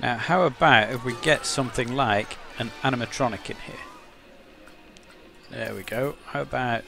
Now, how about if we get something like an animatronic in here? There we go. How about...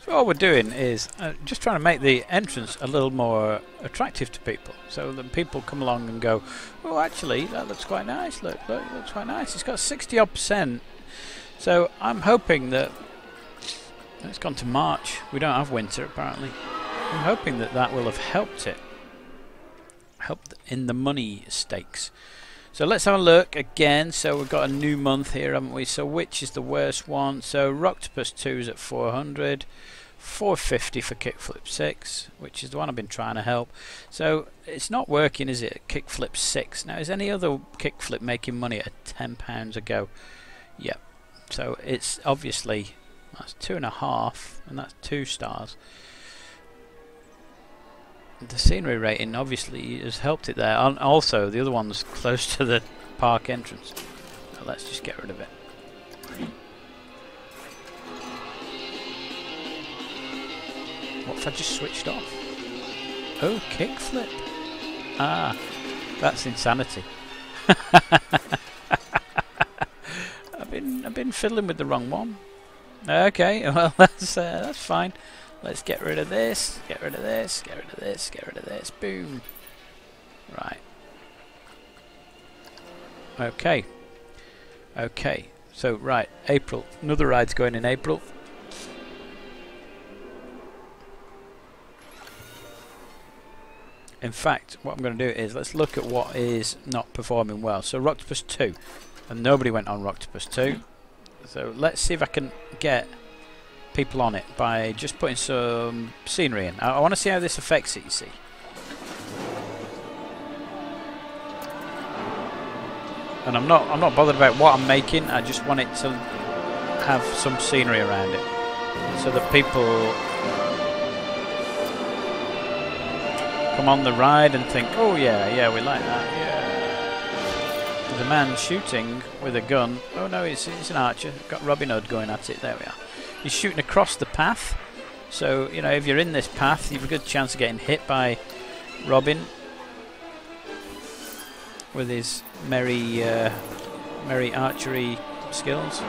So all we're doing is just trying to make the entrance a little more attractive to people, so that people come along and go, oh, actually that looks quite nice, look, it looks quite nice. It's got 60% odd, so I'm hoping that it's gone to March, we don't have winter apparently. I'm hoping that that will have helped it, helped in the money stakes. So let's have a look again. So we've got a new month here, haven't we? So which is the worst one? So Rocktopus 2 is at 400, 450 for Kickflip 6, which is the one I've been trying to help. So it's not working, is it? Kickflip 6. Now, is any other kickflip making money at £10 a go? Yep. So it's obviously, that's 2.5, and that's 2 stars. The scenery rating obviously has helped it there, and also the other one's close to the park entrance. Now let's just get rid of it. What if I just switched off? Oh, kickflip. Ah, that's insanity. I've been fiddling with the wrong one. Okay, well that's fine. Let's get rid of this, get rid of this, get rid of this, get rid of this. Boom. Right. Okay. Okay. So, right, April. Another ride's going in April. In fact, what I'm going to do is, let's look at what is not performing well. So, Rocktopus 2. And nobody went on Rocktopus 2. So, let's see if I can get people on it by just putting some scenery in. I want to see how this affects it, you see. And I'm not bothered about what I'm making. I just want it to have some scenery around it, so that people come on the ride and think, oh yeah, we like that. Yeah. There's a man shooting with a gun. Oh no, he's an archer. Got Robin Hood going at it. There we are. He's shooting across the path, so you know, if you're in this path, you've a good chance of getting hit by Robin with his merry archery skills.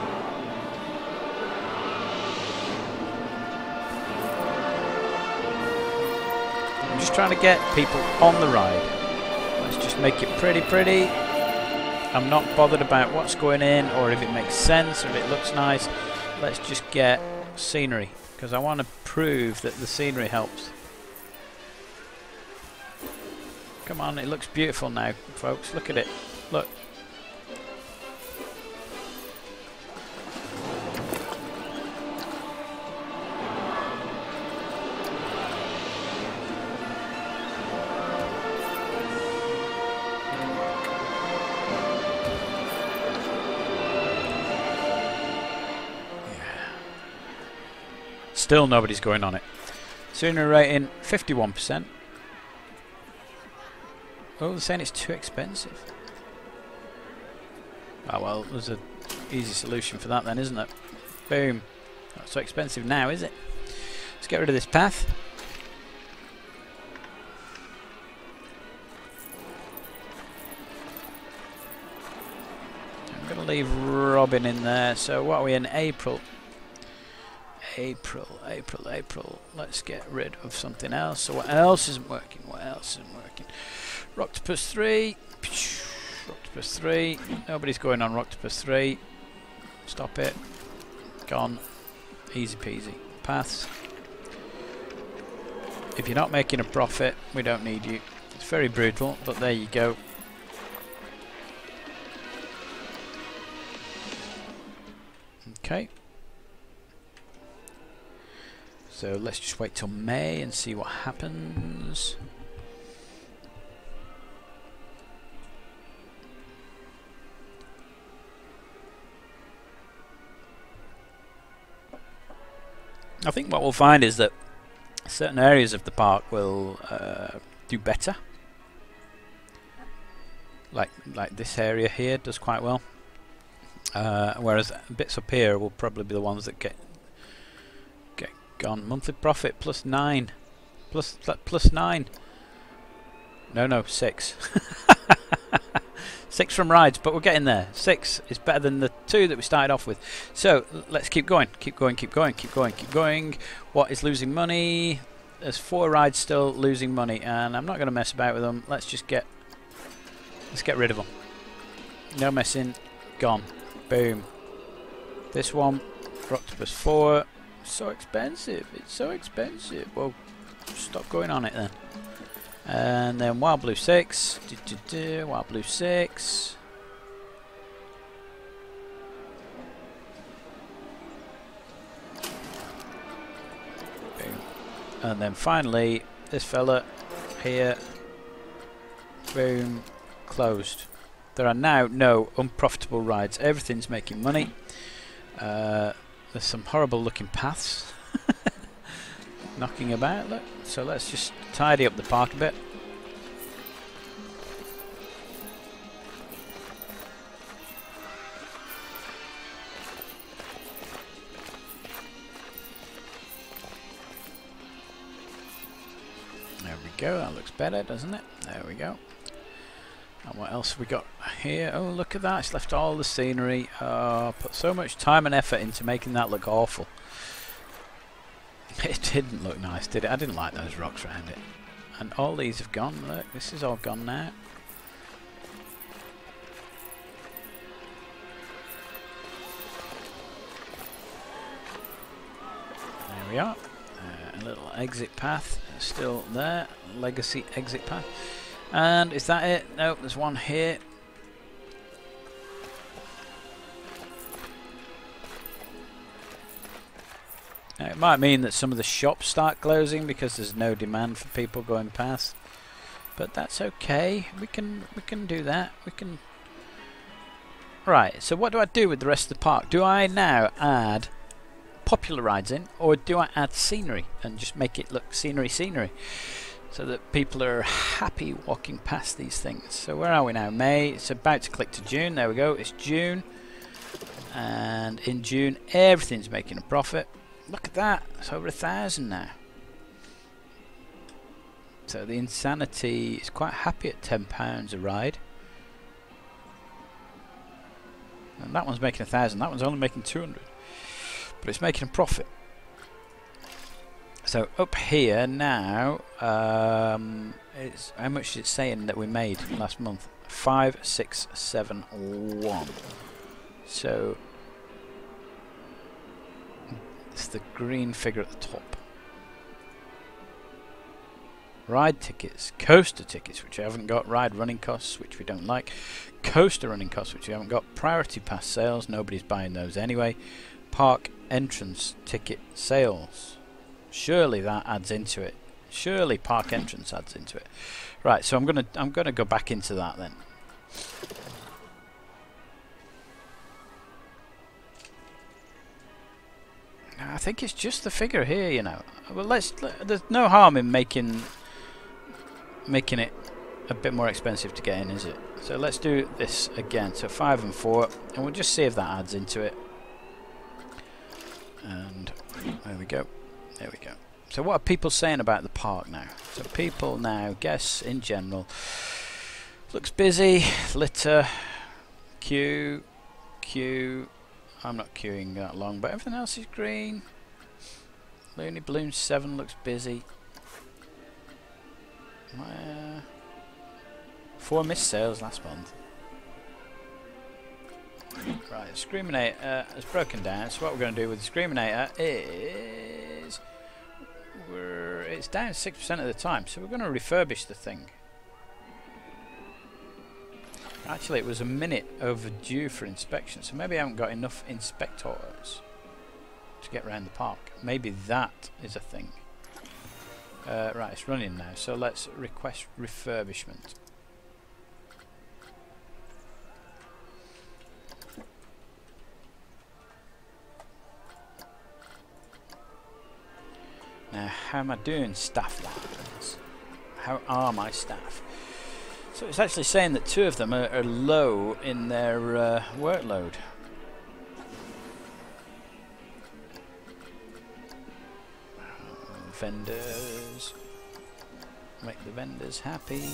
I'm just trying to get people on the ride. Let's just make it pretty. I'm not bothered about what's going in, or if it makes sense, or if it looks nice. Let's just get scenery, because I want to prove that the scenery helps. Come on, it looks beautiful now, folks. Look at it. Look. Still nobody's going on it. Scenery rating 51%. Oh, they're saying it's too expensive. Oh well, there's an easy solution for that then, isn't it? Boom. Not so expensive now, is it? Let's get rid of this path. I'm going to leave Robin in there. So what are we in? April. April. Let's get rid of something else. So what else isn't working? Rocktopus 3. Rocktopus 3. Nobody's going on Rocktopus 3. Stop it. Gone. Easy peasy. Paths. If you're not making a profit, we don't need you. It's very brutal, but there you go. Okay. So let's just wait till May and see what happens. I think what we'll find is that certain areas of the park will do better. Like this area here does quite well. Whereas bits up here will probably be the ones that get gone. Monthly profit +9. +9. No, 6. 6 from rides, but we're getting there. 6 is better than the 2 that we started off with. So let's keep going. Keep going. What is losing money? There's 4 rides still losing money, and I'm not going to mess about with them. Let's get rid of them. No messing. Gone. Boom. This one, Octopus 4. So expensive. It's so expensive. Well, stop going on it then. And then Wild Blue 6. Wild Blue 6. Boom. And then finally, this fella here. Boom. Closed. There are now no unprofitable rides. Everything's making money. There's some horrible looking paths knocking about. Look. So let's just tidy up the park a bit. There we go. That looks better, doesn't it? There we go. And what else have we got here? Oh, look at that. It's left all the scenery. Put so much time and effort into making that look awful. It didn't look nice, did it? I didn't like those rocks around it. And all these have gone. Look, this is all gone now. There we are. A little exit path still there. Legacy exit path. And is that it? Nope, there's one here. Now, it might mean that some of the shops start closing because there's no demand for people going past. But that's okay. We can do that. We can. Right, so what do I do with the rest of the park? Do I now add popular rides in, or do I add scenery and just make it look scenery so that people are happy walking past these things? So where are we now? May. It's about to click to June. There we go. It's June. And in June, everything's making a profit. Look at that. It's over 1,000 now. So the Insanity is quite happy at £10 a ride. And that one's making 1,000. That one's only making 200. But it's making a profit. So up here now, it's how much is it saying that we made last month? 5671. So it's the green figure at the top. Ride tickets, coaster tickets, which we haven't got. Ride running costs, which we don't like. Coaster running costs, which we haven't got. Priority pass sales, nobody's buying those anyway. Park entrance ticket sales. Surely that adds into it. Surely park entrance adds into it. Right, so I'm gonna go back into that then. I think it's just the figure here, you know. Well, there's no harm in making it a bit more expensive to get in, is it? So let's do this again. So 5 and 4, and we'll just see if that adds into it. And there we go. There we go. So what are people saying about the park now? So people now guess in general. Looks busy. Litter. Queue. I'm not queuing that long, but everything else is green. Looney Balloon 7 looks busy. 4 missed sales last month. Right, Screaminator has broken down. So what we're going to do with the Screaminator is it's down 6% of the time. So we're going to refurbish the thing. Actually, it was a minute overdue for inspection, so maybe I haven't got enough inspectors. to get around the park. Maybe that is a thing. Right, it's running now, so let's request refurbishment. Now, how am I doing staff-wise? How are my staff? So it's actually saying that 2 of them are low in their workload. Vendors. Make the vendors happy.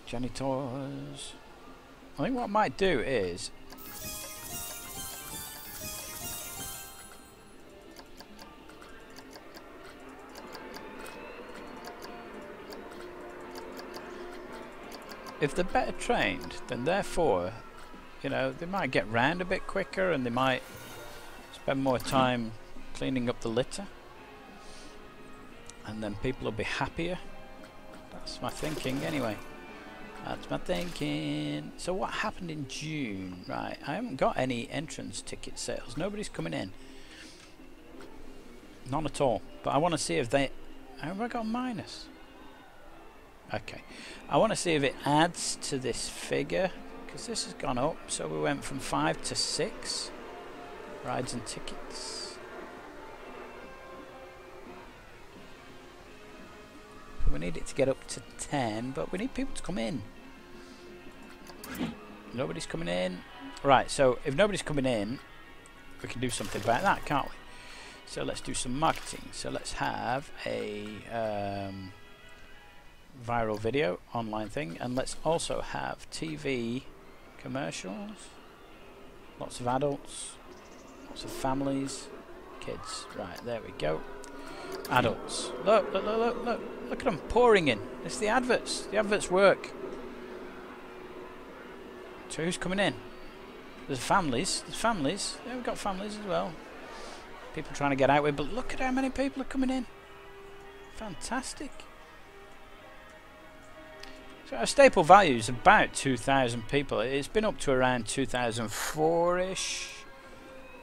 Janitors. I think what I might do is if they're better trained, then therefore, you know, they might get round a bit quicker and they might spend more time cleaning up the litter, and then people will be happier. That's my thinking anyway. That's my thinking. So what happened in June? Right, I haven't got any entrance ticket sales. Nobody's coming in. None at all. But I want to see if they... Have I got a minus? Okay. I want to see if it adds to this figure, because this has gone up. So we went from 5 to 6. Rides and tickets. We need it to get up to 10, but we need people to come in. Nobody's coming in. Right, so if nobody's coming in, we can do something about that, can't we? So let's do some marketing. So let's have a viral video, online thing, and let's also have TV commercials. Lots of adults, lots of families, kids. Right, there we go. Adults. Look, look, look, look, look. Look at them pouring in. It's the adverts. The adverts work. So who's coming in? There's families. There's families. Yeah, we've got families as well. People trying to get out with, but look at how many people are coming in. Fantastic. So our staple value is about 2,000 people. It's been up to around 2004-ish.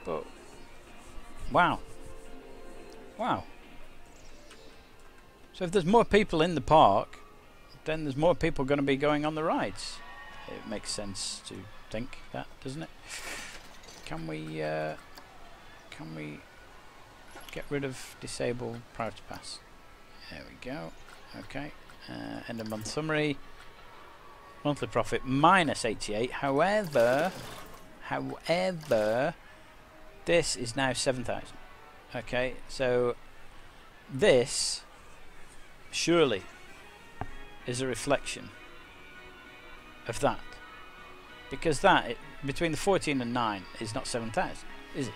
But, wow. Wow. So if there's more people in the park, then there's more people going to be going on the rides. It makes sense to think that, doesn't it? Can we get rid of disable priority pass? There we go. Okay. End of month summary. Monthly profit minus 88. However, this is now 7,000. Okay, so this surely is a reflection of that, because that between the 14 and 9 is not 7,000, is it?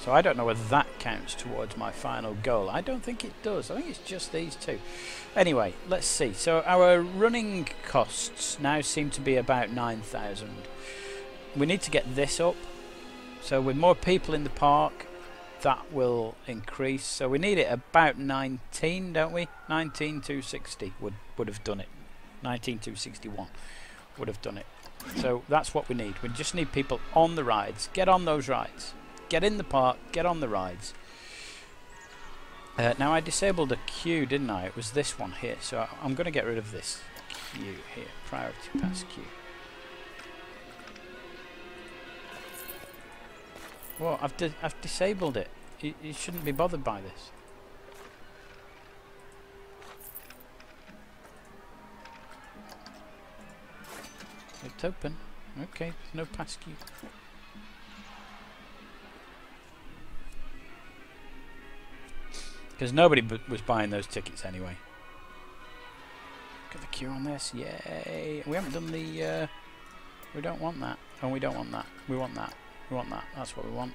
So I don't know whether that counts towards my final goal. I don't think it does. I think it's just these two. Anyway, let's see. So our running costs now seem to be about 9,000. We need to get this up. So with more people in the park, that will increase. So we need it about 19, don't we? 19,260 would have done it. 19,261 would have done it. So that's what we need. We just need people on the rides. Get on those rides. Get in the park, get on the rides. Now I disabled a queue, didn't I? It was this one here. So I'm going to get rid of this queue here. Priority pass queue. Well, I've disabled it. You shouldn't be bothered by this. It's open. Okay, no pass queue. Because nobody was buying those tickets anyway. Got the queue on this, yay! We haven't done the. We don't want that, and we don't want that. We want that. We want that. That's what we want.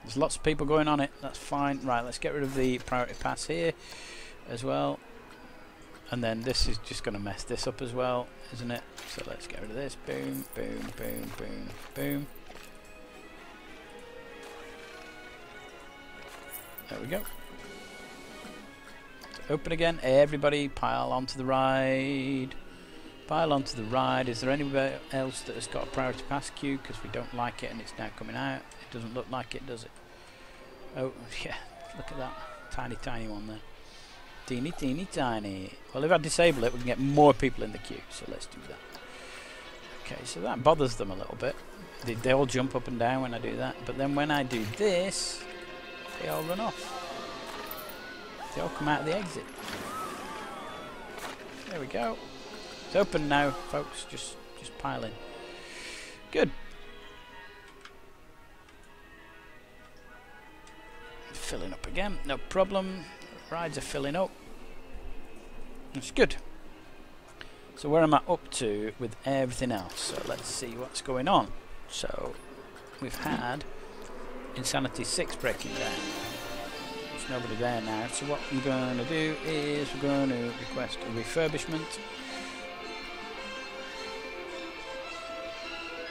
There's lots of people going on it. That's fine. Right, let's get rid of the priority pass here as well. And then this is just going to mess this up as well, isn't it? So let's get rid of this. Boom, boom, boom, boom, boom. There we go. So open again. Everybody pile onto the ride. Pile onto the ride. Is there anybody else that has got a priority pass queue? Because we don't like it and it's now coming out. It doesn't look like it, does it? Oh, yeah. Look at that. Tiny, tiny one there. Teeny, teeny, tiny. Well, if I disable it, we can get more people in the queue. So let's do that. Okay, so that bothers them a little bit. They all jump up and down when I do that. But then when I do this, they all run off. They all come out of the exit. There we go. It's open now, folks. Just pile in. Good. Filling up again. No problem. Rides are filling up. That's good. So where am I up to with everything else? So let's see what's going on. So we've had Insanity 6 breaking down. There's nobody there now. So what I'm going to do is we're going to request a refurbishment.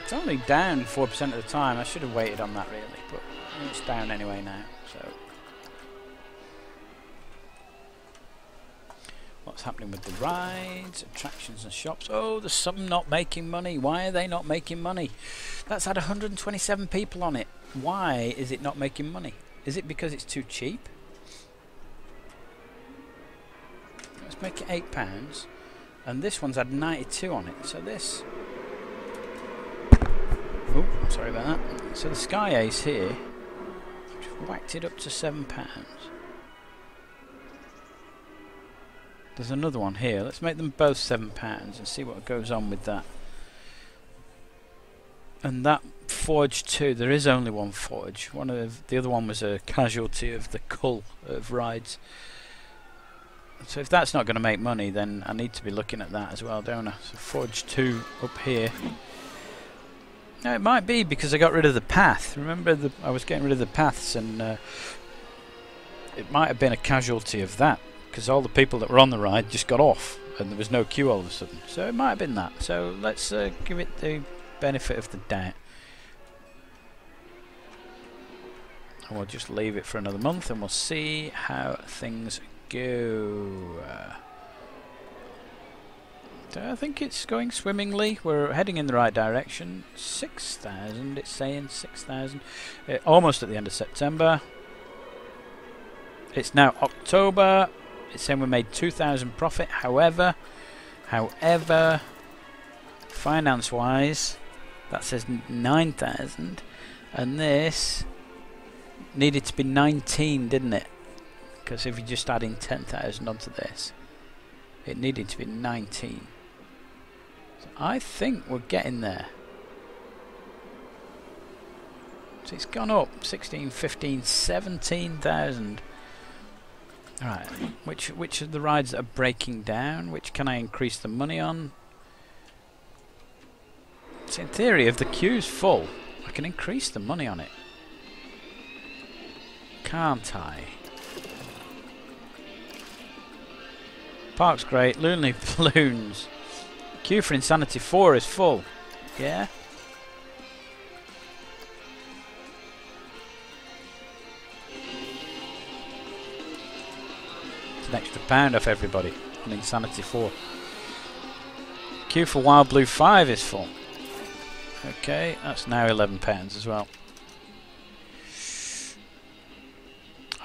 It's only down 4% of the time. I should have waited on that really, but it's down anyway now. So what's happening with the rides, attractions and shops? Oh, there's some not making money. Why are they not making money? That's had 127 people on it. Why is it not making money? Is it because it's too cheap? Let's make it £8. And this one's had 92 on it. So this... Oh, sorry about that. So the Sky Ace here, just whacked it up to £7. There's another one here. Let's make them both £7 and see what goes on with that. And that Forge 2, there is only one Forge. The other one was a casualty of the cull of rides. So if that's not going to make money, then I need to be looking at that as well, don't I? So Forge 2 up here. Now it might be because I got rid of the path. Remember, I was getting rid of the paths, and it might have been a casualty of that. Because all the people that were on the ride just got off and there was no queue all of a sudden. So it might have been that. So let's give it the benefit of the doubt. And we'll just leave it for another month and we'll see how things go. So I think it's going swimmingly. We're heading in the right direction. 6,000, it's saying 6,000. Almost at the end of September. It's now October. It's saying we made 2,000 profit. However, finance-wise, that says 9,000, and this needed to be 19, didn't it? Because if you're just adding 10,000 onto this, it needed to be 19. So I think we're getting there. So it's gone up 16, 15, 17,000. Alright, which of the rides are breaking down? Which can I increase the money on? So in theory, if the queue's full, I can increase the money on it. Can't I? Park's great. Lonely Balloons. Queue for Insanity 4 is full. Yeah? An extra £1 off everybody on Insanity 4. Queue for Wild Blue 5 is full. Okay, that's now £11 as well.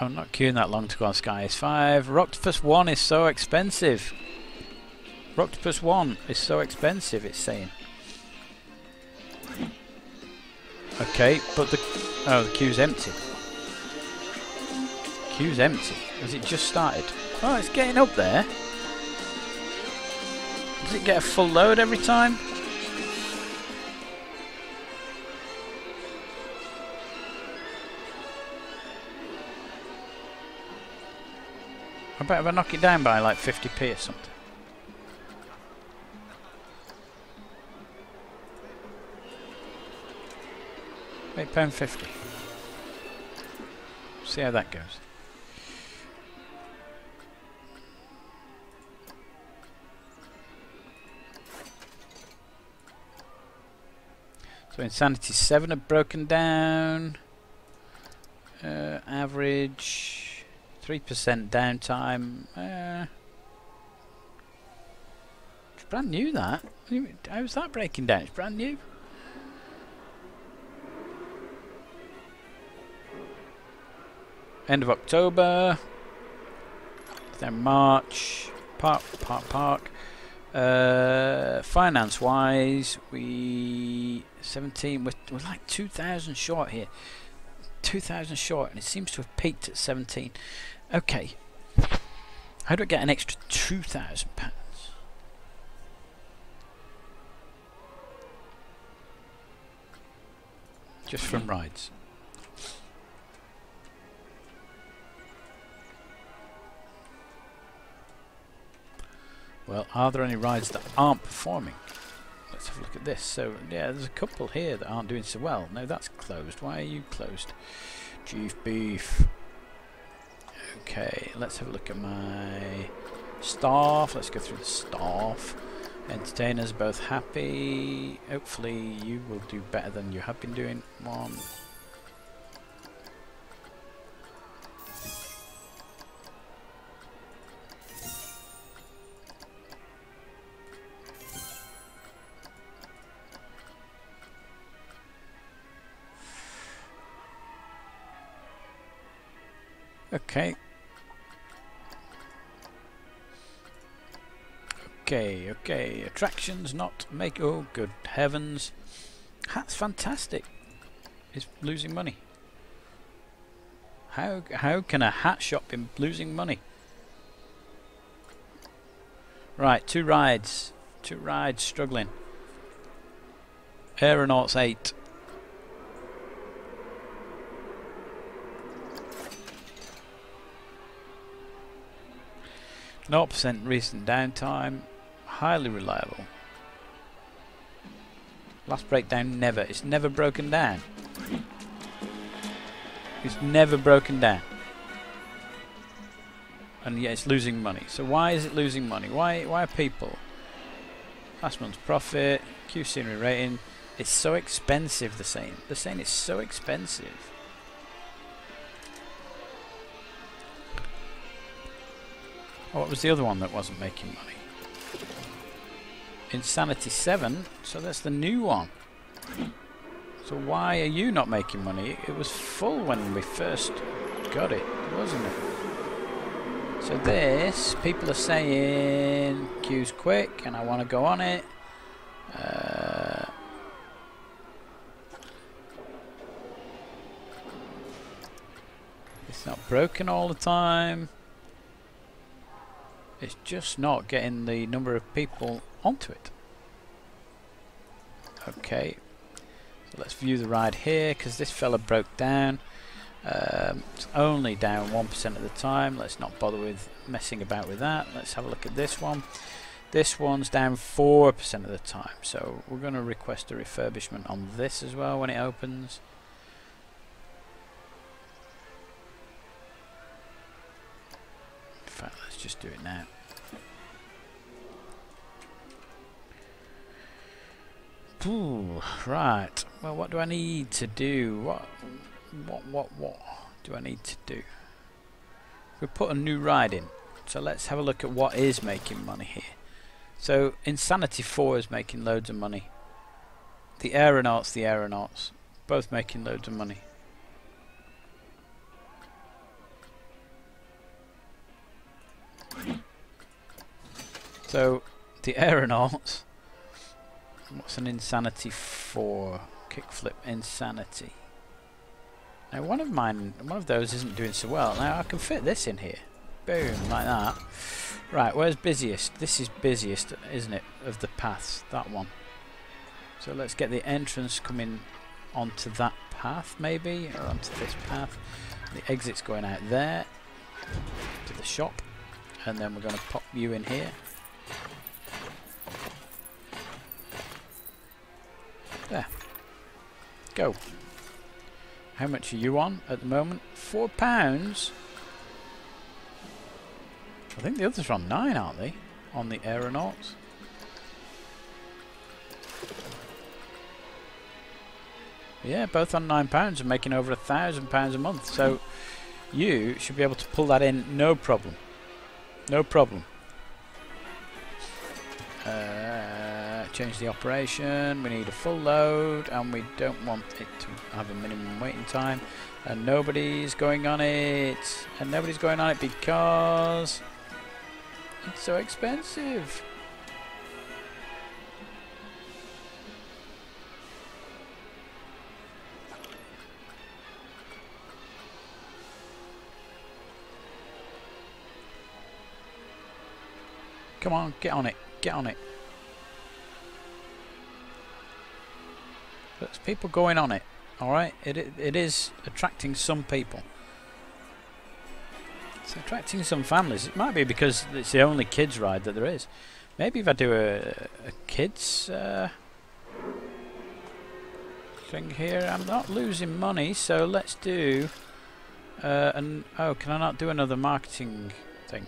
I'm not queuing that long to go on Sky Ace 5. Roctopus 1 is so expensive. Roctopus 1 is so expensive, it's saying. Okay, but the queue's empty. Queue's empty. Has it just started? Oh, it's getting up there. Does it get a full load every time? I bet if I knock it down by like 50p or something. £8.50. See how that goes. So Insanity 7 have broken down. Average 3% downtime. It's brand new, that. How's that breaking down? It's brand new. End of October. Then March. Park. Finance wise, we 17. We're like 2,000 short here. 2,000 short, and it seems to have peaked at 17. Okay. How do I get an extra £2,000? Just from rides. Well, are there any rides that aren't performing? Let's have a look at this. So, yeah, there's a couple here that aren't doing so well. No, that's closed. Why are you closed? Chief Beef. Okay, let's have a look at my staff. Let's go through the staff. Entertainers both happy. Hopefully you will do better than you have been doing. One. Okay. Okay. Attractions not make. Oh, good heavens! That's fantastic. It's losing money. How can a hat shop be losing money? Right, two rides struggling. Aeronauts 8. No % recent downtime, highly reliable. Last breakdown never. It's never broken down. It's never broken down. And yet it's losing money. So why is it losing money? Why are people? Last month's profit, Q scenery rating. It's so expensive, they're saying. They're saying it's so expensive. Oh, what was the other one that wasn't making money? Insanity 7, so that's the new one. So why are you not making money? It was full when we first got it, wasn't it? So this, people are saying queue's quick and I want to go on it. It's not broken all the time. It's just not getting the number of people onto it. Okay, so let's view the ride here, because this fella broke down. It's only down 1% of the time. Let's not bother with messing about with that. Let's have a look at this one. This one's down 4% of the time, so we're going to request a refurbishment on this as well when it opens. In fact, let's just do it now. Ooh, right. Well, what do I need to do? What do I need to do? We put a new ride in. So let's have a look at what is making money here. So Insanity 4 is making loads of money. The Aeronauts, both making loads of money. So the Aeronauts. What's an Insanity 4? Kickflip Insanity. Now one of those isn't doing so well. Now I can fit this in here. Boom, like that. Right, where's busiest? This is busiest, isn't it, of the paths, that one. So let's get the entrance coming onto that path maybe, or onto this path. The exit's going out there to the shop, and then we're going to pop you in here. There. Go. How much are you on at the moment? £4. I think the others are on 9, aren't they? On the Aeronauts. Yeah, both on £9 and making over £1,000 a month. So you should be able to pull that in, no problem. No problem. Change the operation. We need a full load, and we don't want it to have a minimum waiting time. And nobody's going on it. And nobody's going on it because it's so expensive. Come on, get on it. Get on it. There's people going on it. Alright, it is attracting some people. It's attracting some families. It might be because it's the only kids ride that there is. Maybe if I do a kids thing here, I'm not losing money, so let's do oh, can I not do another marketing thing?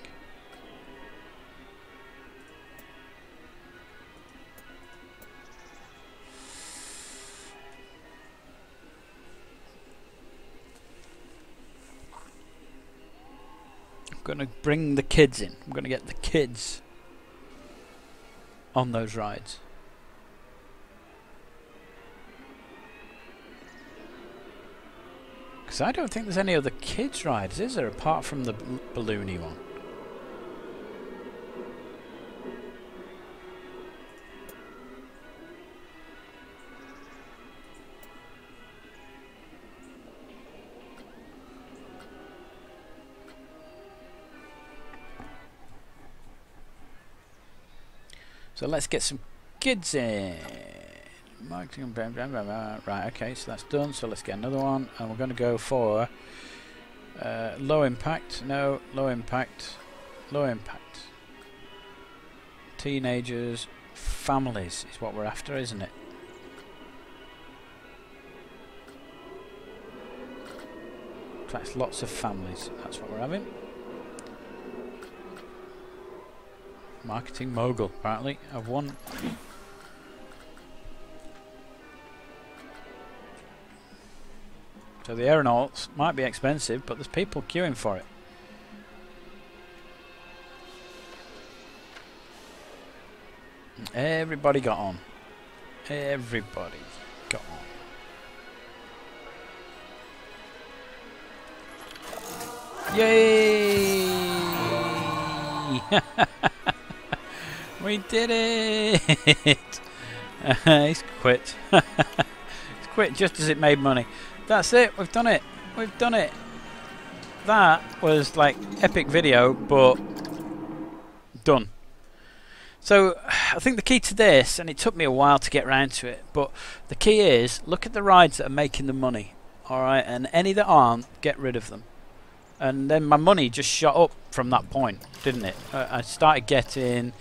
Going to bring the kids in. I'm going to get the kids on those rides. Because I don't think there's any other kids rides, is there, apart from the balloony one? So let's get some kids in. Marketing, blah, blah, blah, blah. Right, okay, so that's done. So let's get another one, and we're going to go for low impact. No, low impact. Low impact. Teenagers, families is what we're after, isn't it? Attracts lots of families. That's what we're having. Marketing mogul, apparently. I've won. So the aeronauts might be expensive, but there's people queuing for it. Everybody got on. Everybody got on. Yay! We did it! He's quit. He's quit just as it made money. That's it, we've done it. We've done it. That was like epic video, but done. So I think the key to this, and it took me a while to get around to it, but the key is look at the rides that are making the money. Alright, and any that aren't, get rid of them. And then my money just shot up from that point, didn't it? I started getting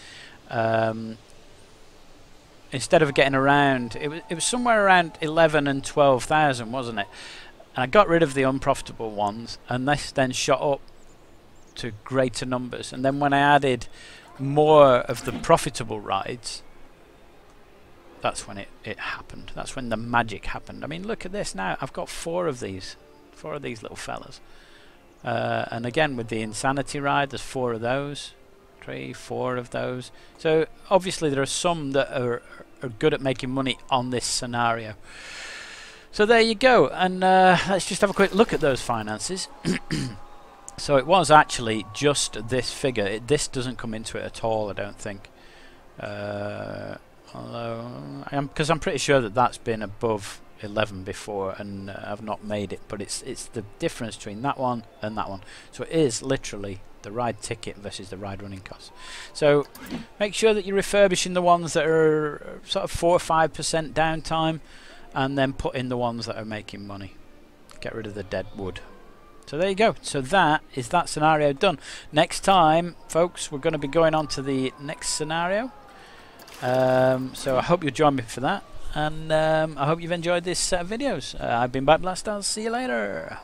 instead of getting around, it was somewhere around 11 and 12,000, wasn't it? And I got rid of the unprofitable ones, and this then shot up to greater numbers. And then when I added more of the profitable rides, that's when it happened. That's when the magic happened. I mean, look at this now. I've got four of these little fellas. And again, with the Insanity ride, there's 4 of those. 3, 4 of those. So obviously there are some that are good at making money on this scenario. So there you go, and let's just have a quick look at those finances. So it was actually just this figure. This doesn't come into it at all, I don't think. Although, because I'm pretty sure that that's been above 11 before, and I've not made it, but it's the difference between that one and that one. So it is literally the ride ticket versus the ride running cost. So make sure that you're refurbishing the ones that are sort of 4 or 5% downtime, and then put in the ones that are making money. Get rid of the dead wood. So there you go. So that is that scenario done. Next time, folks, we're going to be going on to the next scenario. So I hope you'll join me for that, and I hope you've enjoyed this set of videos. I've been BikeBlast. I'll see you later.